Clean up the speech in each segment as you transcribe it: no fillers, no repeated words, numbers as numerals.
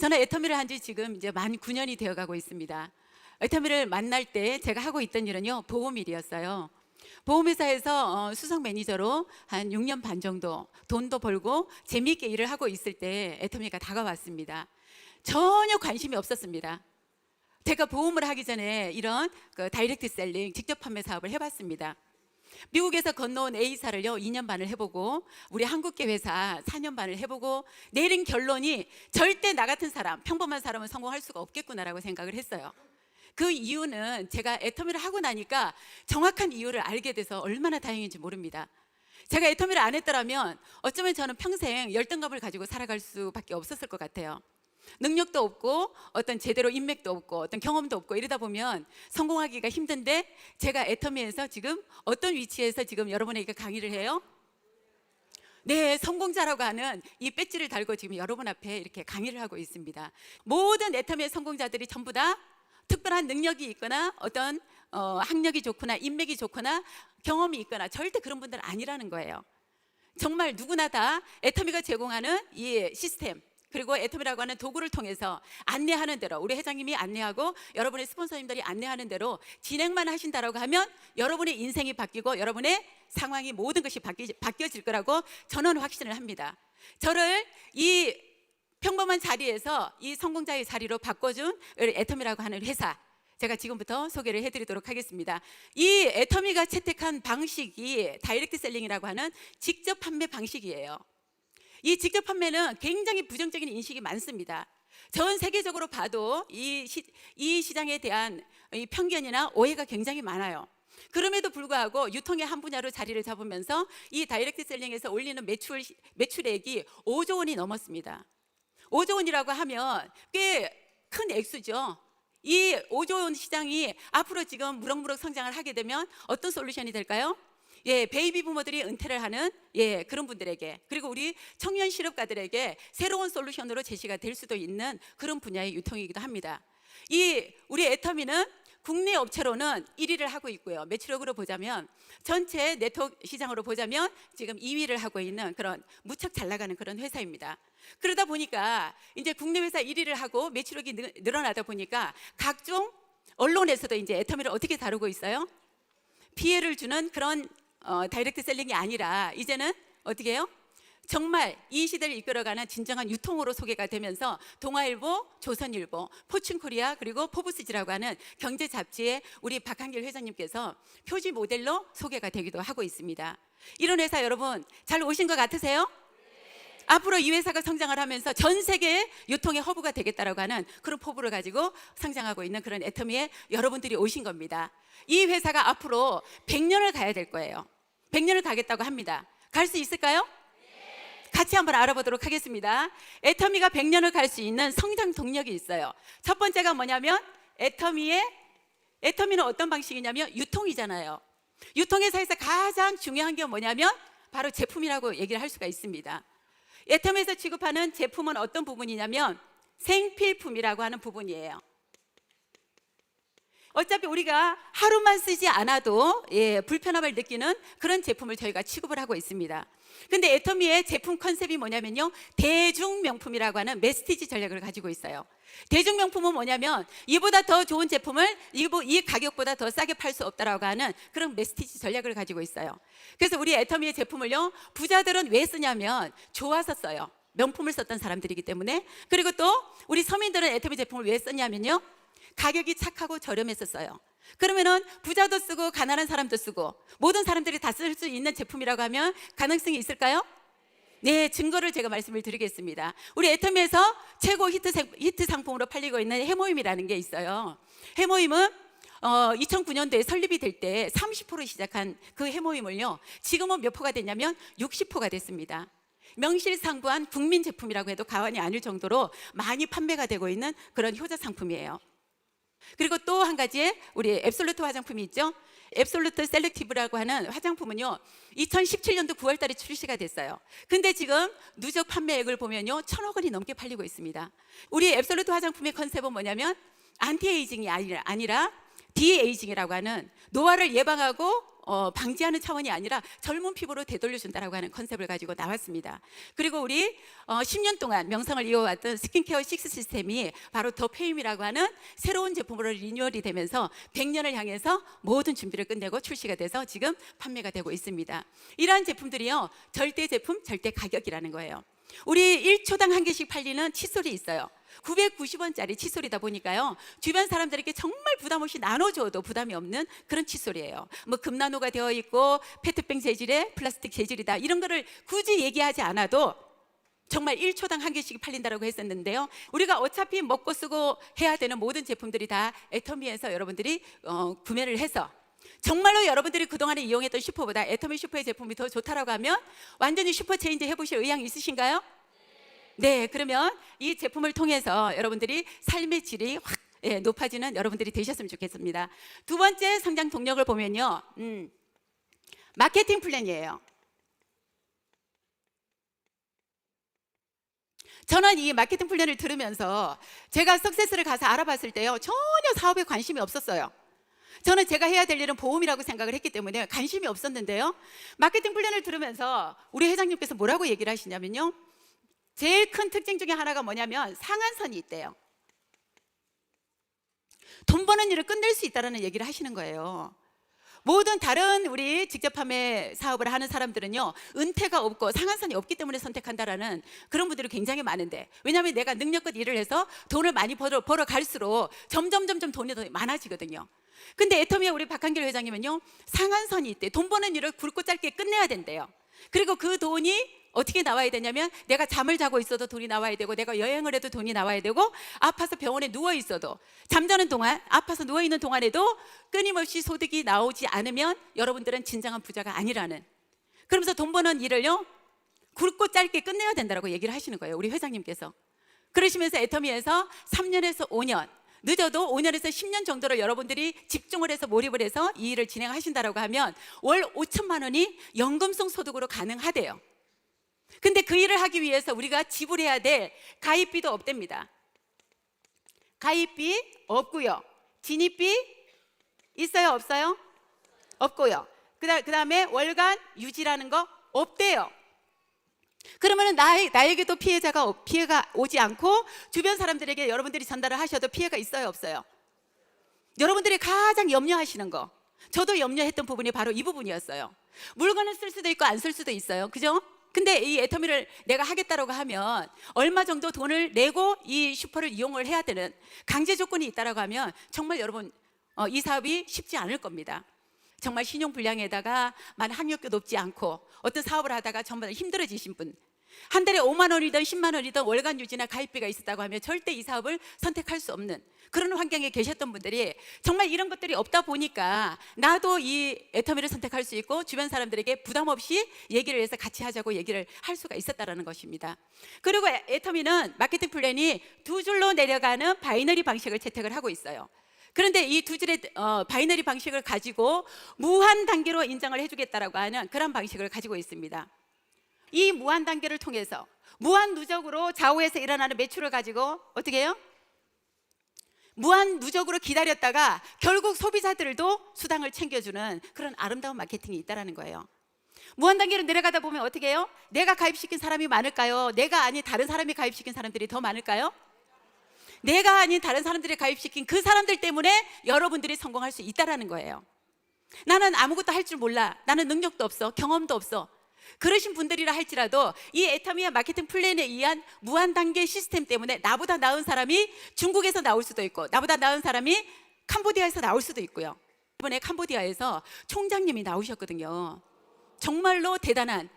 저는 애터미를 한 지 지금 이제 만 9년이 되어 가고 있습니다. 애터미를 만날 때 제가 하고 있던 일은요, 보험일이었어요. 보험회사에서 수석 매니저로 한 6년 반 정도 돈도 벌고 재미있게 일을 하고 있을 때 애터미가 다가왔습니다. 전혀 관심이 없었습니다. 제가 보험을 하기 전에 이런 다이렉트 셀링, 직접 판매 사업을 해봤습니다. 미국에서 건너온 A사를요 2년 반을 해보고 우리 한국계 회사 4년 반을 해보고 내린 결론이 절대 나 같은 사람, 평범한 사람은 성공할 수가 없겠구나라고 생각을 했어요. 그 이유는 제가 애터미를 하고 나니까 정확한 이유를 알게 돼서 얼마나 다행인지 모릅니다. 제가 애터미를 안 했더라면 어쩌면 저는 평생 열등감을 가지고 살아갈 수밖에 없었을 것 같아요. 능력도 없고 어떤 제대로 인맥도 없고 어떤 경험도 없고 이러다 보면 성공하기가 힘든데, 제가 애터미에서 지금 어떤 위치에서 지금 여러분에게 강의를 해요? 네, 성공자라고 하는 이 배지를 달고 지금 여러분 앞에 이렇게 강의를 하고 있습니다. 모든 애터미의 성공자들이 전부 다 특별한 능력이 있거나 어떤 학력이 좋거나 인맥이 좋거나 경험이 있거나 절대 그런 분들은 아니라는 거예요. 정말 누구나 다 애터미가 제공하는 이 시스템, 그리고 애터미라고 하는 도구를 통해서 안내하는 대로, 우리 회장님이 안내하고 여러분의 스폰서님들이 안내하는 대로 진행만 하신다라고 하면 여러분의 인생이 바뀌고 여러분의 상황이 모든 것이 바뀌어질 거라고 저는 확신을 합니다. 저를 이 평범한 자리에서 이 성공자의 자리로 바꿔준 애터미라고 하는 회사, 제가 지금부터 소개를 해드리도록 하겠습니다. 이 애터미가 채택한 방식이 다이렉트 셀링이라고 하는 직접 판매 방식이에요. 이 직접 판매는 굉장히 부정적인 인식이 많습니다. 전 세계적으로 봐도 이 시장에 대한 이 편견이나 오해가 굉장히 많아요. 그럼에도 불구하고 유통의 한 분야로 자리를 잡으면서 이 다이렉트 셀링에서 올리는 매출액이 5조 원이 넘었습니다. 5조 원이라고 하면 꽤 큰 액수죠. 이 5조 원 시장이 앞으로 지금 무럭무럭 성장을 하게 되면 어떤 솔루션이 될까요? 예, 베이비 부모들이 은퇴를 하는 그런 분들에게, 그리고 우리 청년 실업가들에게 새로운 솔루션으로 제시가 될 수도 있는 그런 분야의 유통이기도 합니다. 우리 애터미는 국내 업체로는 1위를 하고 있고요. 매출액으로 보자면 전체 네트워크 시장으로 보자면 지금 2위를 하고 있는 그런 무척 잘 나가는 그런 회사입니다. 그러다 보니까 이제 국내 회사 1위를 하고 매출액이 늘어나다 보니까 각종 언론에서도 이제 애터미를 어떻게 다루고 있어요? 피해를 주는 그런 다이렉트 셀링이 아니라 이제는 어떻게 해요? 정말 이 시대를 이끌어가는 진정한 유통으로 소개가 되면서 동아일보, 조선일보, 포춘코리아, 그리고 포브스지라고 하는 경제 잡지에 우리 박한길 회장님께서 표지 모델로 소개가 되기도 하고 있습니다. 이런 회사 여러분 잘 오신 것 같으세요? 앞으로 이 회사가 성장을 하면서 전 세계의 유통의 허브가 되겠다라고 하는 그런 포부를 가지고 성장하고 있는 그런 애터미에 여러분들이 오신 겁니다. 이 회사가 앞으로 100년을 가야 될 거예요. 100년을 가겠다고 합니다. 갈 수 있을까요? 같이 한번 알아보도록 하겠습니다. 애터미가 100년을 갈 수 있는 성장 동력이 있어요. 첫 번째가 뭐냐면 애터미는 어떤 방식이냐면 유통이잖아요. 유통회사에서 가장 중요한 게 뭐냐면 바로 제품이라고 얘기를 할 수가 있습니다. 애터미에서 취급하는 제품은 어떤 부분이냐면 생필품이라고 하는 부분이에요. 어차피 우리가 하루만 쓰지 않아도 불편함을 느끼는 그런 제품을 저희가 취급을 하고 있습니다. 근데 애터미의 제품 컨셉이 뭐냐면요, 대중명품이라고 하는 메시지 전략을 가지고 있어요. 대중명품은 뭐냐면 이보다 더 좋은 제품을 이 가격보다 더 싸게 팔 수 없다라고 하는 그런 메시지 전략을 가지고 있어요. 그래서 우리 애터미의 제품을요, 부자들은 왜 쓰냐면 좋아서 써요. 명품을 썼던 사람들이기 때문에. 그리고 또 우리 서민들은 애터미 제품을 왜 썼냐면요, 가격이 착하고 저렴했었어요. 그러면은 부자도 쓰고 가난한 사람도 쓰고 모든 사람들이 다 쓸 수 있는 제품이라고 하면 가능성이 있을까요? 네, 증거를 제가 말씀을 드리겠습니다. 우리 애터미에서 최고 히트 상품으로 팔리고 있는 해모임이라는 게 있어요. 해모임은 2009년도에 설립이 될 때 30% 시작한 그 해모임을요, 지금은 몇 포가 됐냐면 60포가 됐습니다. 명실상부한 국민 제품이라고 해도 과언이 아닐 정도로 많이 판매가 되고 있는 그런 효자 상품이에요. 그리고 또 한 가지의 우리 앱솔루트 화장품이 있죠. 앱솔루트 셀렉티브라고 하는 화장품은요 2017년도 9월 달에 출시가 됐어요. 근데 지금 누적 판매액을 보면요 1,000억 원이 넘게 팔리고 있습니다. 우리 앱솔루트 화장품의 컨셉은 뭐냐면 안티에이징이 아니라 디에이징이라고 하는 노화를 예방하고 방지하는 차원이 아니라 젊은 피부로 되돌려준다라고 하는 컨셉을 가지고 나왔습니다. 그리고 우리 10년 동안 명성을 이어왔던 스킨케어 식스 시스템이 바로 더 페임이라고 하는 새로운 제품으로 리뉴얼이 되면서 100년을 향해서 모든 준비를 끝내고 출시가 돼서 지금 판매가 되고 있습니다. 이러한 제품들이요, 절대 제품, 절대 가격이라는 거예요. 우리 1초당 한 개씩 팔리는 칫솔이 있어요. 990원짜리 칫솔이다 보니까요, 주변 사람들에게 정말 부담 없이 나눠줘도 부담이 없는 그런 칫솔이에요. 뭐 금나노가 되어 있고 페트병 재질의 플라스틱 재질이다, 이런 거를 굳이 얘기하지 않아도 정말 1초당 한 개씩 팔린다고 했었는데요, 우리가 어차피 먹고 쓰고 해야 되는 모든 제품들이 다 애터미에서 여러분들이 구매를 해서 정말로 여러분들이 그동안에 이용했던 슈퍼보다 애터미 슈퍼의 제품이 더 좋다라고 하면 완전히 슈퍼 체인지 해보실 의향 있으신가요? 네, 그러면 이 제품을 통해서 여러분들이 삶의 질이 확 높아지는 여러분들이 되셨으면 좋겠습니다. 두 번째 성장 동력을 보면요, 마케팅 플랜이에요. 저는 이 마케팅 플랜을 들으면서 제가 석세스를 가서 알아봤을 때요, 전혀 사업에 관심이 없었어요. 저는 제가 해야 될 일은 보험이라고 생각을 했기 때문에 관심이 없었는데요, 마케팅 플랜을 들으면서 우리 회장님께서 뭐라고 얘기를 하시냐면요, 제일 큰 특징 중에 하나가 뭐냐면 상한선이 있대요. 돈 버는 일을 끝낼 수 있다는 얘기를 하시는 거예요. 모든 다른 우리 직접 판매 사업을 하는 사람들은요, 은퇴가 없고 상한선이 없기 때문에 선택한다라는 그런 분들이 굉장히 많은데, 왜냐하면 내가 능력껏 일을 해서 돈을 많이 벌어 갈수록 점점 돈이 더 많아지거든요. 근데 애터미의 우리 박한길 회장님은요, 상한선이 있대. 돈 버는 일을 굵고 짧게 끝내야 된대요. 그리고 그 돈이 어떻게 나와야 되냐면, 내가 잠을 자고 있어도 돈이 나와야 되고, 내가 여행을 해도 돈이 나와야 되고, 아파서 병원에 누워 있어도, 잠자는 동안, 아파서 누워 있는 동안에도 끊임없이 소득이 나오지 않으면 여러분들은 진정한 부자가 아니라는, 그러면서 돈 버는 일을요, 굵고 짧게 끝내야 된다고 얘기를 하시는 거예요, 우리 회장님께서. 그러시면서 애터미에서 3년에서 5년, 늦어도 5년에서 10년 정도를 여러분들이 집중을 해서 몰입을 해서 이 일을 진행하신다라고 하면 월 5천만 원이 연금성 소득으로 가능하대요. 근데 그 일을 하기 위해서 우리가 지불해야 될 가입비도 없답니다. 가입비 없고요. 진입비 있어요, 없어요? 없고요. 그 다음에 월간 유지라는 거 없대요. 그러면 나에게도 피해가 오지 않고 주변 사람들에게 여러분들이 전달을 하셔도 피해가 있어요, 없어요? 여러분들이 가장 염려하시는 거, 저도 염려했던 부분이 바로 이 부분이었어요. 물건을 쓸 수도 있고 안 쓸 수도 있어요, 그죠? 근데 이 애터미를 내가 하겠다라고 하면 얼마 정도 돈을 내고 이 슈퍼를 이용을 해야 되는 강제 조건이 있다라고 하면 정말 여러분 이 사업이 쉽지 않을 겁니다. 정말 신용불량에다가 학력도 높지 않고 어떤 사업을 하다가 정말 힘들어지신 분, 한 달에 5만 원이든 10만 원이든 월간 유지나 가입비가 있었다고 하면 절대 이 사업을 선택할 수 없는 그런 환경에 계셨던 분들이 정말 이런 것들이 없다 보니까 나도 이 애터미를 선택할 수 있고 주변 사람들에게 부담 없이 얘기를 해서 같이 하자고 얘기를 할 수가 있었다는 것입니다. 그리고 애터미는 마케팅 플랜이 두 줄로 내려가는 바이너리 방식을 채택을 하고 있어요. 그런데 이 두 줄의 바이너리 방식을 가지고 무한 단계로 인정을 해주겠다라고 하는 그런 방식을 가지고 있습니다. 이 무한 단계를 통해서 무한 누적으로 좌우에서 일어나는 매출을 가지고 어떻게 해요? 무한 누적으로 기다렸다가 결국 소비자들도 수당을 챙겨주는 그런 아름다운 마케팅이 있다는 거예요. 무한 단계로 내려가다 보면 어떻게 해요? 내가 가입시킨 사람이 많을까요? 내가 아닌 다른 사람이 가입시킨 사람들이 더 많을까요? 내가 아닌 다른 사람들이 가입시킨 그 사람들 때문에 여러분들이 성공할 수 있다는 거예요. 나는 아무것도 할 줄 몰라, 나는 능력도 없어, 경험도 없어, 그러신 분들이라 할지라도 이 애터미의 마케팅 플랜에 의한 무한 단계 시스템 때문에 나보다 나은 사람이 중국에서 나올 수도 있고, 나보다 나은 사람이 캄보디아에서 나올 수도 있고요. 이번에 캄보디아에서 총장님이 나오셨거든요. 정말로 대단한,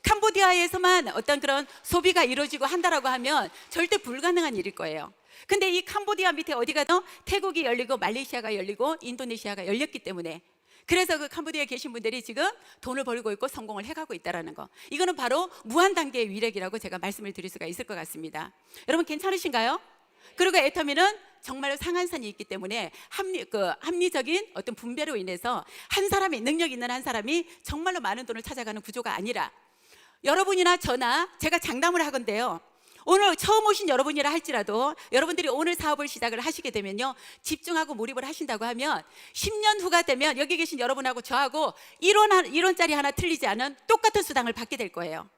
캄보디아에서만 어떤 그런 소비가 이루어지고 한다라고 하면 절대 불가능한 일일 거예요. 근데 이 캄보디아 밑에 어디가 더 태국이 열리고 말레이시아가 열리고 인도네시아가 열렸기 때문에, 그래서 그 캄보디아에 계신 분들이 지금 돈을 벌고 있고 성공을 해가고 있다는 거, 이거는 바로 무한 단계의 위력이라고 제가 말씀을 드릴 수가 있을 것 같습니다. 여러분 괜찮으신가요? 그리고 애터미는 정말로 상한선이 있기 때문에 합리적인 어떤 분배로 인해서 한 사람이, 능력 있는 한 사람이 정말로 많은 돈을 찾아가는 구조가 아니라, 여러분이나 저나 제가 장담을 하건대요, 오늘 처음 오신 여러분이라 할지라도 여러분들이 오늘 사업을 시작을 하시게 되면요, 집중하고 몰입을 하신다고 하면 10년 후가 되면 여기 계신 여러분하고 저하고 이론짜리 하나 틀리지 않은 똑같은 수당을 받게 될 거예요.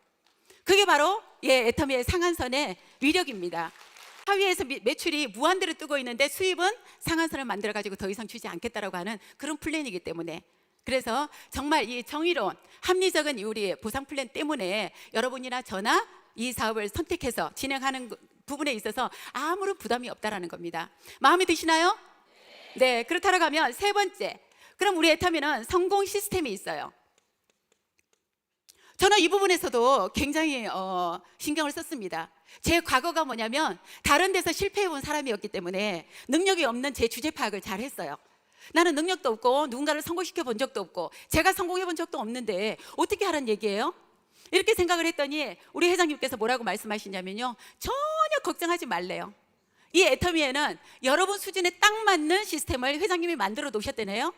그게 바로 애터미의 상한선의 위력입니다. 하위에서 매출이 무한대로 뜨고 있는데 수입은 상한선을 만들어 가지고 더 이상 주지 않겠다라고 하는 그런 플랜이기 때문에, 그래서 정말 이 정의로운 합리적인 우리 보상 플랜 때문에 여러분이나 저나 이 사업을 선택해서 진행하는 부분에 있어서 아무런 부담이 없다라는 겁니다. 마음에 드시나요? 네, 그렇다고 하면 세 번째, 그럼 우리 애터미는 성공 시스템이 있어요. 저는 이 부분에서도 굉장히 신경을 썼습니다. 제 과거가 뭐냐면 다른 데서 실패해본 사람이었기 때문에 능력이 없는 제 주제 파악을 잘 했어요. 나는 능력도 없고 누군가를 성공시켜 본 적도 없고 제가 성공해 본 적도 없는데 어떻게 하라는 얘기예요? 이렇게 생각을 했더니 우리 회장님께서 뭐라고 말씀하시냐면요, 전혀 걱정하지 말래요. 이 애터미에는 여러분 수준에 딱 맞는 시스템을 회장님이 만들어 놓으셨다네요.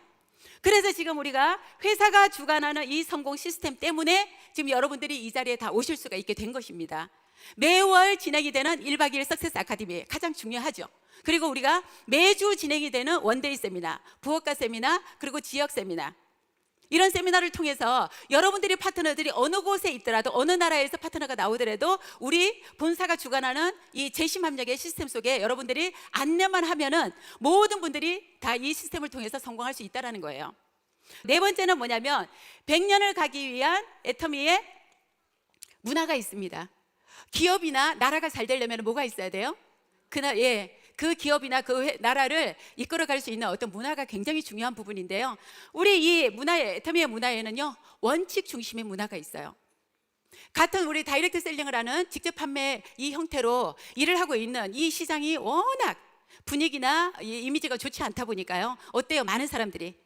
그래서 지금 우리가 회사가 주관하는 이 성공 시스템 때문에 지금 여러분들이 이 자리에 다 오실 수가 있게 된 것입니다. 매월 진행이 되는 1박 2일 석세스 아카데미 가장 중요하죠. 그리고 우리가 매주 진행이 되는 원데이 세미나, 부업가 세미나, 그리고 지역 세미나, 이런 세미나를 통해서 여러분들이 파트너들이 어느 곳에 있더라도 어느 나라에서 파트너가 나오더라도 우리 본사가 주관하는 이 재심합력의 시스템 속에 여러분들이 안내만 하면은 모든 분들이 다 이 시스템을 통해서 성공할 수 있다는 거예요. 네 번째는 뭐냐면 100년을 가기 위한 애터미의 문화가 있습니다. 기업이나 나라가 잘 되려면 뭐가 있어야 돼요? 그 기업이나 그 나라를 이끌어갈 수 있는 어떤 문화가 굉장히 중요한 부분인데요. 우리 이 문화에, 애터미의 문화에는요, 원칙 중심의 문화가 있어요. 같은 우리 다이렉트 셀링을 하는 직접 판매 이 형태로 일을 하고 있는 이 시장이 워낙 분위기나 이미지가 좋지 않다 보니까요, 어때요? 많은 사람들이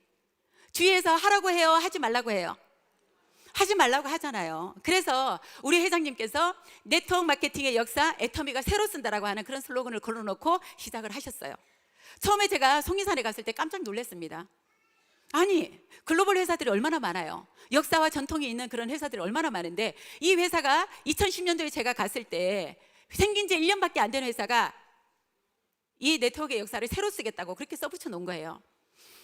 주위에서 하라고 해요, 하지 말라고 해요? 하지 말라고 하잖아요. 그래서 우리 회장님께서 네트워크 마케팅의 역사 애터미가 새로 쓴다라고 하는 그런 슬로건을 걸어놓고 시작을 하셨어요. 처음에 제가 송리산에 갔을 때 깜짝 놀랐습니다. 아니, 글로벌 회사들이 얼마나 많아요. 역사와 전통이 있는 그런 회사들이 얼마나 많은데 이 회사가 2010년도에 제가 갔을 때 생긴 지 1년밖에 안 된 회사가 이 네트워크의 역사를 새로 쓰겠다고 그렇게 써붙여 놓은 거예요.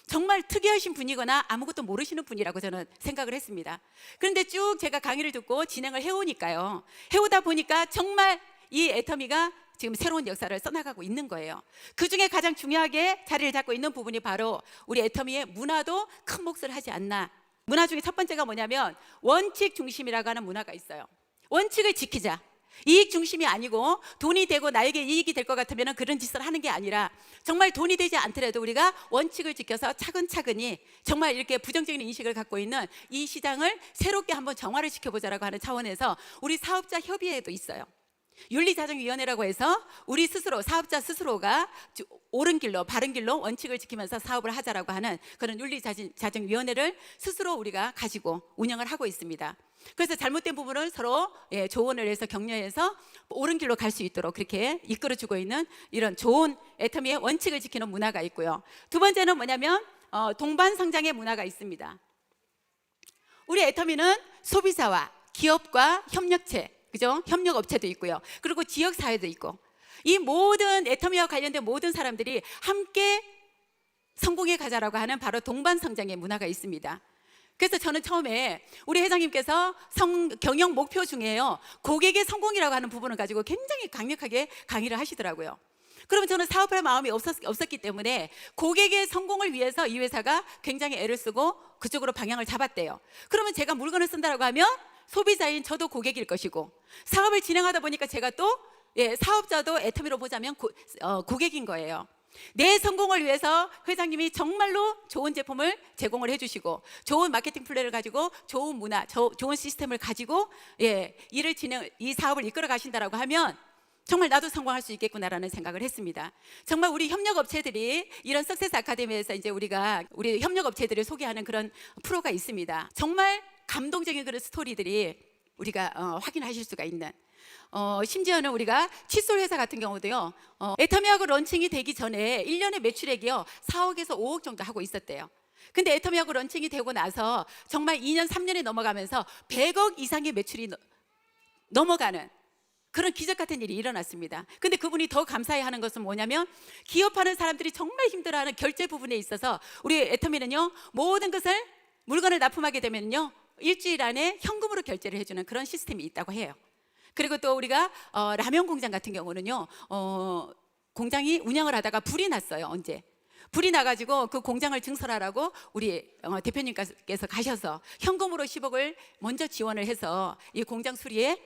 정말 특이하신 분이거나 아무것도 모르시는 분이라고 저는 생각을 했습니다. 그런데 쭉 제가 강의를 듣고 진행을 해오니까요, 해오다 보니까 정말 이 애터미가 지금 새로운 역사를 써나가고 있는 거예요. 그 중에 가장 중요하게 자리를 잡고 있는 부분이 바로 우리 애터미의 문화도 큰 몫을 하지 않나. 문화 중에 첫 번째가 뭐냐면 원칙 중심이라고 하는 문화가 있어요. 원칙을 지키자. 이익 중심이 아니고 돈이 되고 나에게 이익이 될 것 같으면 그런 짓을 하는 게 아니라 정말 돈이 되지 않더라도 우리가 원칙을 지켜서 차근차근히 정말 이렇게 부정적인 인식을 갖고 있는 이 시장을 새롭게 한번 정화를 시켜보자라고 하는 차원에서 우리 사업자 협의회도 있어요. 윤리자정위원회라고 해서 우리 스스로, 사업자 스스로가 옳은 길로, 바른 길로 원칙을 지키면서 사업을 하자라고 하는 그런 윤리자정위원회를 스스로 우리가 가지고 운영을 하고 있습니다. 그래서 잘못된 부분을 서로 조언을 해서 격려해서 옳은 길로 갈 수 있도록 그렇게 이끌어주고 있는 이런 좋은 애터미의 원칙을 지키는 문화가 있고요. 두 번째는 뭐냐면 동반 성장의 문화가 있습니다. 우리 애터미는 소비자와 기업과 협력체, 그죠? 협력업체도 있고요. 그리고 지역사회도 있고, 이 모든 애터미와 관련된 모든 사람들이 함께 성공해 가자라고 하는 바로 동반성장의 문화가 있습니다. 그래서 저는 처음에 우리 회장님께서 경영 목표 중에요, 고객의 성공이라고 하는 부분을 가지고 굉장히 강력하게 강의를 하시더라고요. 그러면 저는 사업할 마음이 없었기 때문에 고객의 성공을 위해서 이 회사가 굉장히 애를 쓰고 그쪽으로 방향을 잡았대요. 그러면 제가 물건을 쓴다라고 하면 소비자인 저도 고객일 것이고, 사업을 진행하다 보니까 제가 또 사업자도 애터미로 보자면 고객인 거예요. 내 성공을 위해서 회장님이 정말로 좋은 제품을 제공을 해주시고 좋은 마케팅 플랜을 가지고 좋은 문화, 좋은 시스템을 가지고 이 사업을 이끌어 가신다라고 하면 정말 나도 성공할 수 있겠구나라는 생각을 했습니다. 정말 우리 협력업체들이 이런 석세스 아카데미에서 이제 우리 협력업체들을 소개하는 그런 프로가 있습니다. 정말 감동적인 그런 스토리들이 우리가 확인하실 수가 있는, 심지어는 우리가 칫솔 회사 같은 경우도요, 애터미하고 런칭이 되기 전에 1년의 매출액이요 4억에서 5억 정도 하고 있었대요. 근데 애터미하고 런칭이 되고 나서 정말 2년 3년이 넘어가면서 100억 이상의 매출이 넘어가는 그런 기적 같은 일이 일어났습니다. 근데 그분이 더 감사해하는 것은 뭐냐면 기업하는 사람들이 정말 힘들어하는 결제 부분에 있어서 우리 애터미는요 모든 것을 물건을 납품하게 되면요 일주일 안에 현금으로 결제를 해주는 그런 시스템이 있다고 해요. 그리고 또 우리가 라면 공장 같은 경우는요 공장이 운영을 하다가 불이 났어요. 언제? 불이 나가지고 그 공장을 증설하라고 우리 대표님께서 가셔서 현금으로 10억을 먼저 지원을 해서 이 공장 수리에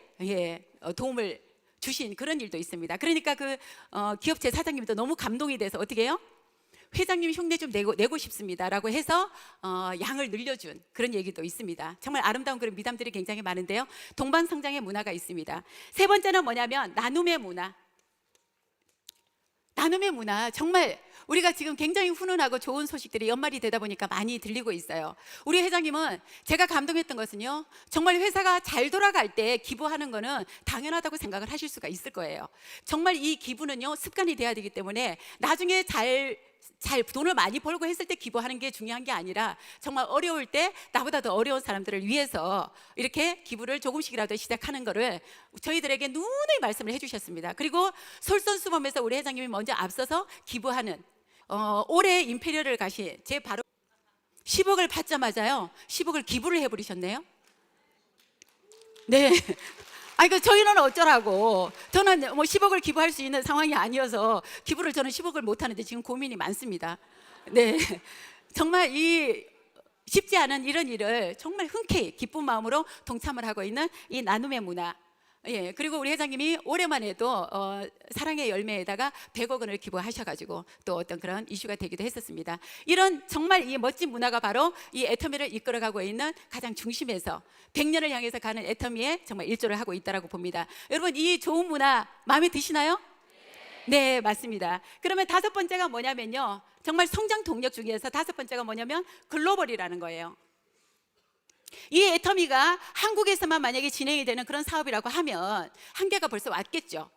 도움을 주신 그런 일도 있습니다. 그러니까 그 기업체 사장님도 너무 감동이 돼서 어떻게 해요? 회장님 흉내 좀 내고 싶습니다라고 해서 양을 늘려준 그런 얘기도 있습니다. 정말 아름다운 그런 미담들이 굉장히 많은데요. 동방성장의 문화가 있습니다. 세 번째는 뭐냐면 나눔의 문화. 나눔의 문화, 정말 우리가 지금 굉장히 훈훈하고 좋은 소식들이 연말이 되다 보니까 많이 들리고 있어요. 우리 회장님은 제가 감동했던 것은요 정말 회사가 잘 돌아갈 때 기부하는 거는 당연하다고 생각을 하실 수가 있을 거예요. 정말 이 기부는요 습관이 돼야 되기 때문에 나중에 잘 돈을 많이 벌고 했을 때 기부하는 게 중요한 게 아니라 정말 어려울 때 나보다 더 어려운 사람들을 위해서 이렇게 기부를 조금씩이라도 시작하는 거를 저희들에게 누누이 말씀을 해주셨습니다. 그리고 솔선수범해서 우리 회장님이 먼저 앞서서 기부하는 올해 임페리얼을 가신 제 바로 10억을 받자마자요 10억을 기부를 해버리셨네요. 네. 아니 그 저희는 어쩌라고. 저는 뭐 10억을 기부할 수 있는 상황이 아니어서 기부를 저는 10억을 못 하는데 지금 고민이 많습니다. 네. 정말 이 쉽지 않은 이런 일을 정말 흔쾌히 기쁜 마음으로 동참을 하고 있는 이 나눔의 문화. 예, 그리고 우리 회장님이 올해만 해도 사랑의 열매에다가 100억 원을 기부하셔가지고 또 어떤 그런 이슈가 되기도 했었습니다. 이런 정말 이 멋진 문화가 바로 이 애터미를 이끌어가고 있는 가장 중심에서 100년을 향해서 가는 애터미에 정말 일조를 하고 있다고 봅니다. 여러분 이 좋은 문화 마음에 드시나요? 네, 맞습니다. 그러면 다섯 번째가 뭐냐면요, 정말 성장 동력 중에서 다섯 번째가 뭐냐면 글로벌이라는 거예요. 이 애터미가 한국에서만 만약에 진행이 되는 그런 사업이라고 하면 한계가 벌써 왔겠죠.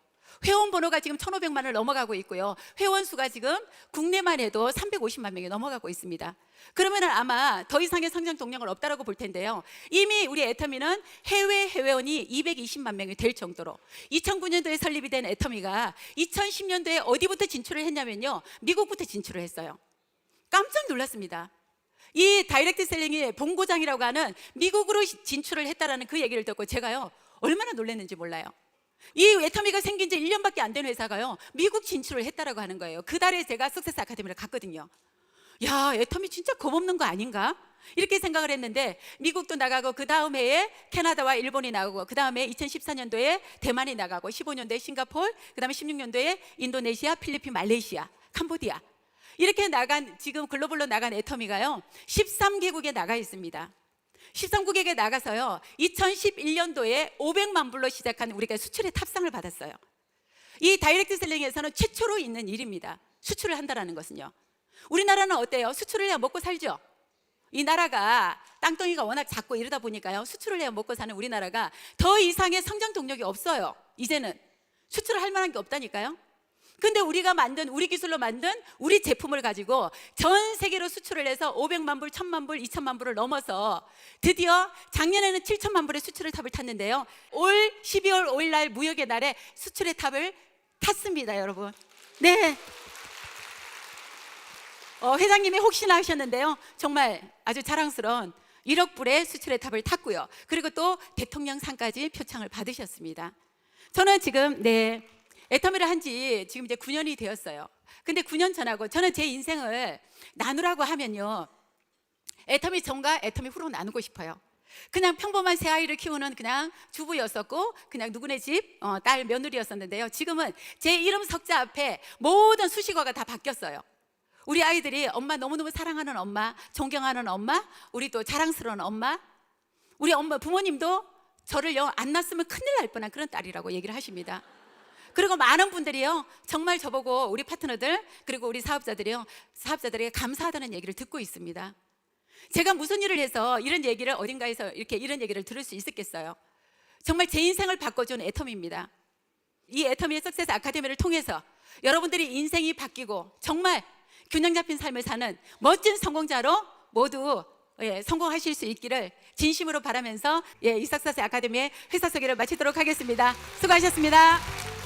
회원 번호가 지금 1,500만을 넘어가고 있고요. 회원 수가 지금 국내만 해도 350만 명이 넘어가고 있습니다. 그러면 아마 더 이상의 성장 동력은 없다라고 볼 텐데요. 이미 우리 애터미는 해외 회원이 220만 명이 될 정도로 2009년도에 설립이 된 애터미가 2010년도에 어디부터 진출을 했냐면요, 미국부터 진출을 했어요. 깜짝 놀랐습니다. 이 다이렉트 셀링이 본고장이라고 하는 미국으로 진출을 했다라는 그 얘기를 듣고 제가요 얼마나 놀랐는지 몰라요. 이 애터미가 생긴 지 1년밖에 안 된 회사가요 미국 진출을 했다라고 하는 거예요. 그 달에 제가 석세스 아카데미를 갔거든요. 야, 애터미 진짜 겁없는 거 아닌가? 이렇게 생각을 했는데 미국도 나가고 그 다음 해에 캐나다와 일본이 나가고 그 다음에 2014년도에 대만이 나가고 15년도에 싱가포르, 그 다음에 16년도에 인도네시아, 필리핀, 말레이시아, 캄보디아 이렇게 나간, 지금 글로벌로 나간 애터미가요 13개국에 나가 있습니다. 13개국에 나가서요 2011년도에 500만 불로 시작한 우리가 수출의 탑상을 받았어요. 이 다이렉트 셀링에서는 최초로 있는 일입니다. 수출을 한다는 것은요. 우리나라는 어때요? 수출을 해야 먹고 살죠. 이 나라가 땅덩이가 워낙 작고 이러다 보니까요 수출을 해야 먹고 사는 우리나라가 더 이상의 성장 동력이 없어요. 이제는 수출을 할 만한 게 없다니까요. 근데 우리가 만든, 우리 기술로 만든 우리 제품을 가지고 전 세계로 수출을 해서 500만 불, 1000만 불, 2000만 불을 넘어서 드디어 작년에는 7000만 불의 수출의 탑을 탔는데요, 올 12월 5일 날 무역의 날에 수출의 탑을 탔습니다, 여러분. 네. 회장님이 혹시나 하셨는데요, 정말 아주 자랑스러운 1억 불의 수출의 탑을 탔고요. 그리고 또 대통령상까지 표창을 받으셨습니다. 저는 지금 애터미를 한 지 지금 이제 9년이 되었어요. 근데 9년 전하고 저는 제 인생을 나누라고 하면요, 애터미 전과 애터미 후로 나누고 싶어요. 그냥 평범한 새 아이를 키우는 그냥 주부였었고 그냥 누구네 집 딸 며느리였었는데요, 지금은 제 이름 석자 앞에 모든 수식어가 다 바뀌었어요. 우리 아이들이 엄마 너무너무 사랑하는 엄마, 존경하는 엄마, 우리 또 자랑스러운 엄마, 우리 엄마 부모님도 저를요 안 낳았으면 큰일 날 뻔한 그런 딸이라고 얘기를 하십니다. 그리고 많은 분들이요 정말 저보고 우리 파트너들 그리고 우리 사업자들에게 감사하다는 얘기를 듣고 있습니다. 제가 무슨 일을 해서 이런 얘기를 어딘가에서 이런 얘기를 들을 수 있었겠어요. 정말 제 인생을 바꿔준 애터미입니다. 이 애터미의 석세스 아카데미를 통해서 여러분들이 인생이 바뀌고 정말 균형 잡힌 삶을 사는 멋진 성공자로 모두 예, 성공하실 수 있기를 진심으로 바라면서 예, 이삭사스 아카데미의 회사 소개를 마치도록 하겠습니다. 수고하셨습니다.